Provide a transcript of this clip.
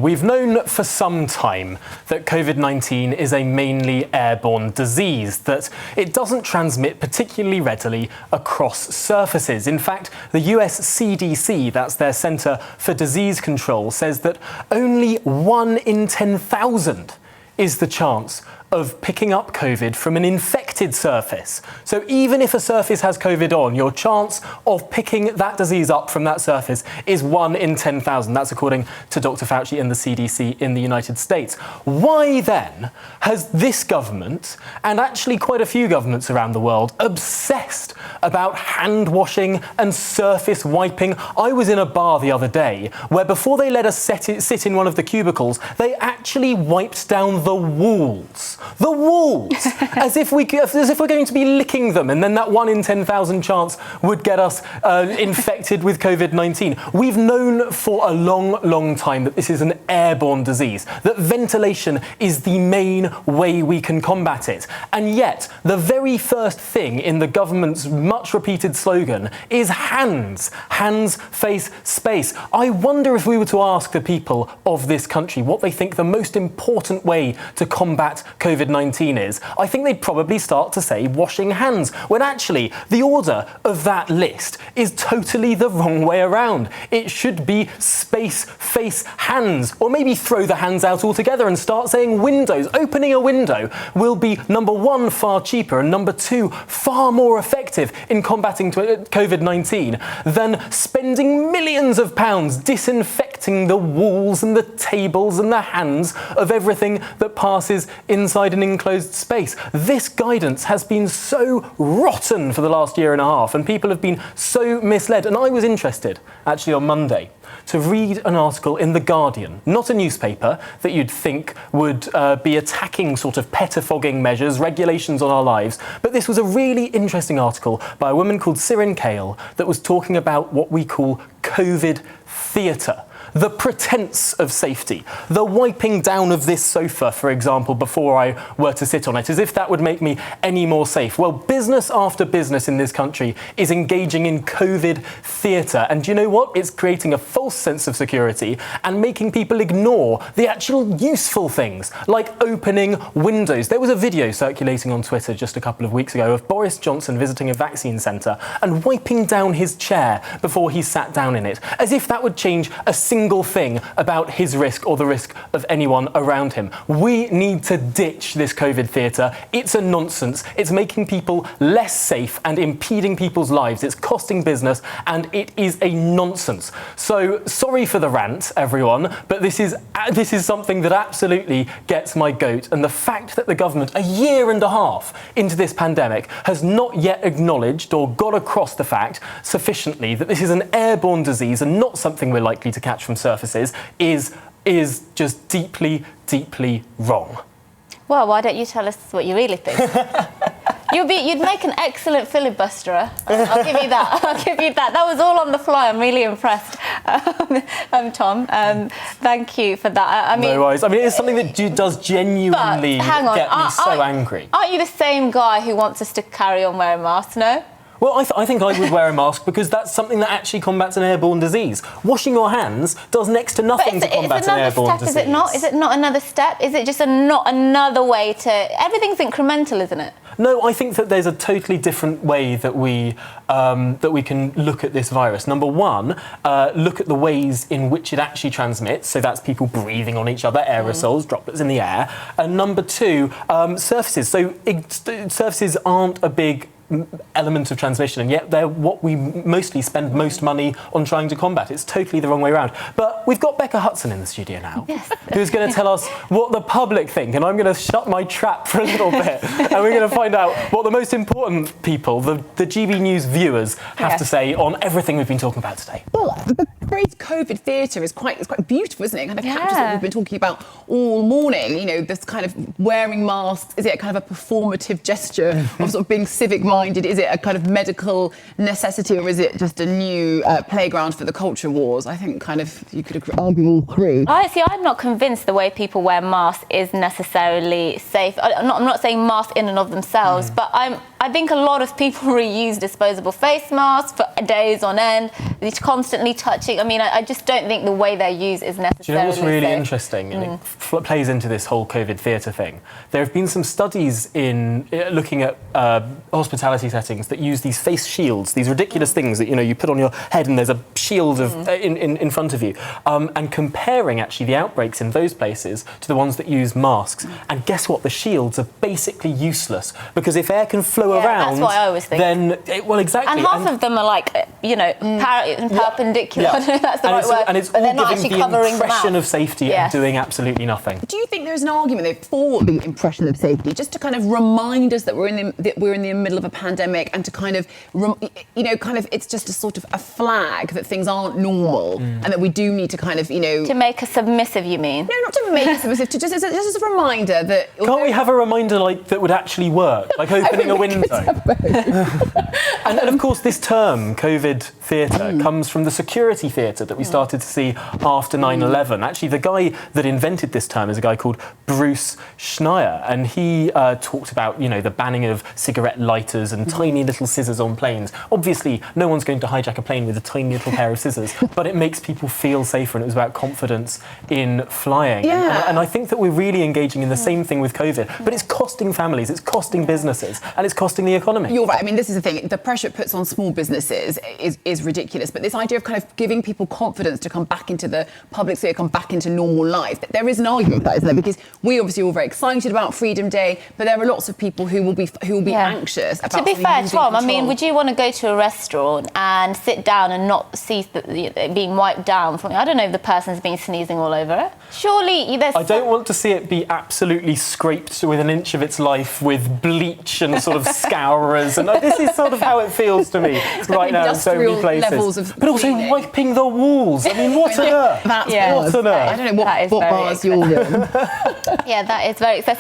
We've known for some time that COVID-19 is a mainly airborne disease, that it doesn't transmit particularly readily across surfaces. In fact, the US CDC, that's their Centre for Disease Control, says that only 1 in 10,000 is the chance of picking up COVID from an infected surface. So even if a surface has COVID on, your chance of picking that disease up from that surface is 1 in 10,000. That's according to Dr. Fauci and the CDC in the United States. Why then has this government, and actually quite a few governments around the world, obsessed about hand washing and surface wiping? I was in a bar the other day where before they let us sit in one of the cubicles, they actually wiped down the walls. The walls, as if we're going to be licking them, and then that 1 in 10,000 chance would get us infected with COVID-19. We've known for a long time that this is an airborne disease, that ventilation is the main way we can combat it. And yet, the very first thing in the government's much repeated slogan is hands. Hands, face, space. I wonder if we were to ask the people of this country what they think the most important way to combat COVID-19 is, I think they'd probably start to say washing hands, when actually the order of that list is totally the wrong way around. It should be space, face, hands, or maybe throw the hands out altogether and start saying windows. Opening a window will be, number one, far cheaper, and number two, far more effective in combating COVID-19 than spending millions of pounds disinfecting the walls and the tables and the hands of everything that passes inside an enclosed space. This guidance has been so rotten for the last year and a half, and people have been so misled. And I was interested, actually on Monday, to read an article in The Guardian, not a newspaper that you'd think would be attacking sort of pettifogging measures, regulations on our lives, but this was a really interesting article by a woman called Sirin Kale that was talking about what we call COVID theatre. The pretense of safety, the wiping down of this sofa, for example, before I were to sit on it, as if that would make me any more safe. Well, business after business in this country is engaging in COVID theatre. And do you know what? It's creating a false sense of security and making people ignore the actual useful things, like opening windows. There was a video circulating on Twitter just a couple of weeks ago of Boris Johnson visiting a vaccine centre and wiping down his chair before he sat down in it, as if that would change a single thing about his risk or the risk of anyone around him. We need to ditch this COVID theatre. It's a nonsense. It's making people less safe and impeding people's lives. It's costing business, and it is a nonsense. So sorry for the rant, everyone, but this is something that absolutely gets my goat. And the fact that the government, a year and a half into this pandemic, has not yet acknowledged or got across the fact sufficiently that this is an airborne disease and not something we're likely to catch from surfaces is just deeply wrong. Well, why don't you tell us what you really think? You'd make an excellent filibusterer. I'll give you that. I'll give you that. That was all on the fly. I'm really impressed, Tom. Thank you for that. I mean, no worries. I mean, it's something that does genuinely get me so angry. Aren't you the same guy who wants us to carry on wearing masks? No. Well, I think I would wear a mask because that's something that actually combats an airborne disease. Washing your hands does next to nothing to combat an airborne disease. Is it not? Is it not another step? Is it just not another way to... Everything's incremental, isn't it? No, I think that there's a totally different way that we can look at this virus. Number one, look at the ways in which it actually transmits. So that's people breathing on each other, aerosols, droplets in the air. And number two, surfaces. So surfaces aren't a big element of transmission, and yet they're what we mostly spend most money on trying to combat. It's totally the wrong way around. But we've got Becca Hudson in the studio now, yes, who's going to tell us what the public think, and I'm going to shut my trap for a little bit, and we're going to find out what the most important people, the GB News viewers, have to say on everything we've been talking about today. Well, the phrase COVID theatre is quite beautiful, isn't it? It kind of captures what we've been talking about all morning. You know, this kind of wearing masks. Is it a kind of a performative gesture of sort of being civic-minded? Is it a kind of medical necessity, or is it just a new playground for the culture wars? I think kind of you could argue all three. I'm not convinced the way people wear masks is necessarily safe. I'm not saying masks in and of themselves, but I think a lot of people reuse disposable face masks for days on end. It's constantly touching. I mean, I just don't think the way they're used is necessarily Do you know what's really safe. interesting, and it plays into this whole COVID theatre thing? There have been some studies in looking at hospitality settings that use these face shields, these ridiculous things that you put on your head, and there's a shield of in front of you, and comparing actually the outbreaks in those places to the ones that use masks. And guess what? The shields are basically useless, because if air can flow around, that's what I always think. then exactly. And half of them are like, perpendicular. Yeah. I don't know if that's the right word. And it's but all they're not giving actually the covering the impression mouth. of safety Yes. and doing absolutely nothing. Do you think there's an argument though for the impression of safety, just to kind of remind us that we're in the middle of a pandemic, and to kind of it's just a sort of a flag that things aren't normal, and that we do need to kind of To make us submissive, you mean? no, not to make it submissive, to just as a reminder that Can't we have a reminder that would actually work, like opening a window? And of course, this term, COVID theatre, comes from the security theatre that we started to see after 9/11. Actually, the guy that invented this term is a guy called Bruce Schneier, and he talked about the banning of cigarette lighters and tiny little scissors on planes. Obviously, no one's going to hijack a plane with a tiny little pair of scissors, but it makes people feel safer, and it was about confidence in flying. Yeah. And I think that we're really engaging in the same thing with COVID, but it's costing families, it's costing businesses, and it's costing the economy. You're right. I mean, this is the thing. The pressure it puts on small businesses is ridiculous. But this idea of kind of giving people confidence to come back into the public sphere, come back into normal life, there is an argument for that, isn't there? Because we obviously all very excited about Freedom Day, but there are lots of people who will be anxious about. To be fair, losing Tom, I control. mean, would you want to go to a restaurant and sit down and not see it being wiped down from? I don't know if the person's been sneezing all over it. Surely there's. I don't want to see it be absolutely scraped with an inch of its life with bleach and sort of scourers, and this is sort of how it feels to me right now in so many industrial places. levels of But also cleaning. wiping the walls. I mean, what on earth? That's Yeah. bars. What on earth? I don't know That is what very bars you're in. Yeah, that is very excessive.